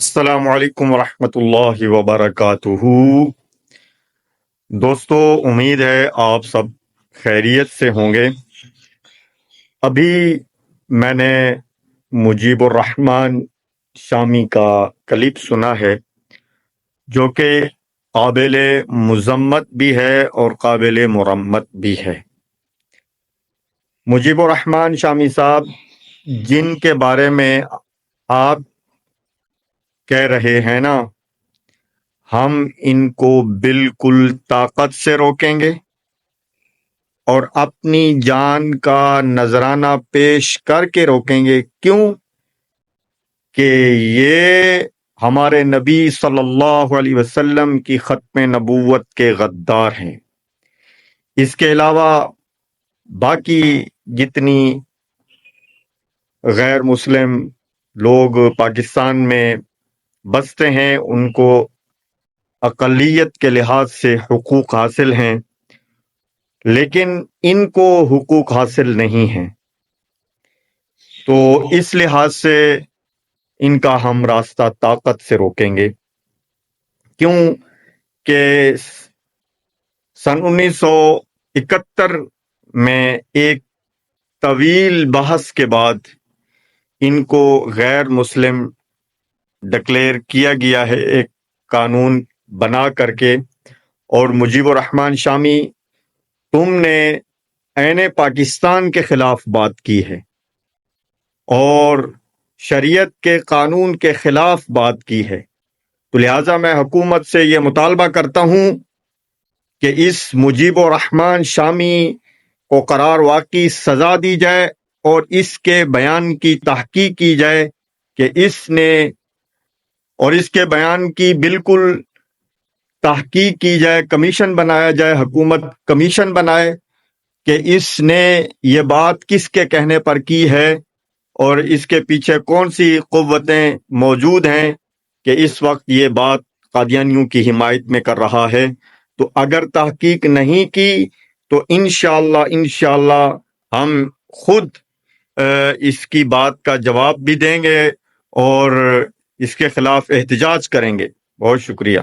السلام علیکم ورحمۃ اللہ وبرکاتہ۔ دوستو، امید ہے آپ سب خیریت سے ہوں گے۔ ابھی میں نے مجیب الرحمن شامی کا کلپ سنا ہے، جو کہ قابل مذمت بھی ہے اور قابل مرمت بھی ہے۔ مجیب الرحمن شامی صاحب، جن کے بارے میں آپ کہہ رہے ہیں نا، ہم ان کو بالکل طاقت سے روکیں گے اور اپنی جان کا نذرانہ پیش کر کے روکیں گے۔ کیوں کہ یہ ہمارے نبی صلی اللہ علیہ وسلم کی ختم نبوت کے غدار ہیں۔ اس کے علاوہ باقی جتنی غیر مسلم لوگ پاکستان میں بستے ہیں، ان کو اقلیت کے لحاظ سے حقوق حاصل ہیں، لیکن ان کو حقوق حاصل نہیں ہیں۔ تو اس لحاظ سے ان کا ہم راستہ طاقت سے روکیں گے۔ کیوں کہ سن 1971 میں ایک طویل بحث کے بعد ان کو غیر مسلم ڈکلیئر کیا گیا ہے، ایک قانون بنا کر کے۔ اور مجیب الرحمن شامی، تم نے عین پاکستان کے خلاف بات کی ہے اور شریعت کے قانون کے خلاف بات کی ہے، تو لہٰذا میں حکومت سے یہ مطالبہ کرتا ہوں کہ اس مجیب الرحمن شامی کو قرار واقعی سزا دی جائے اور اس کے بیان کی تحقیق کی جائے کہ اس نے، اور اس کے بیان کی بالکل تحقیق کی جائے، کمیشن بنایا جائے، حکومت کمیشن بنائے کہ اس نے یہ بات کس کے کہنے پر کی ہے اور اس کے پیچھے کون سی قوتیں موجود ہیں کہ اس وقت یہ بات قادیانیوں کی حمایت میں کر رہا ہے۔ تو اگر تحقیق نہیں کی تو انشاءاللہ ہم خود اس کی بات کا جواب بھی دیں گے اور اس کے خلاف احتجاج کریں گے۔ بہت شکریہ۔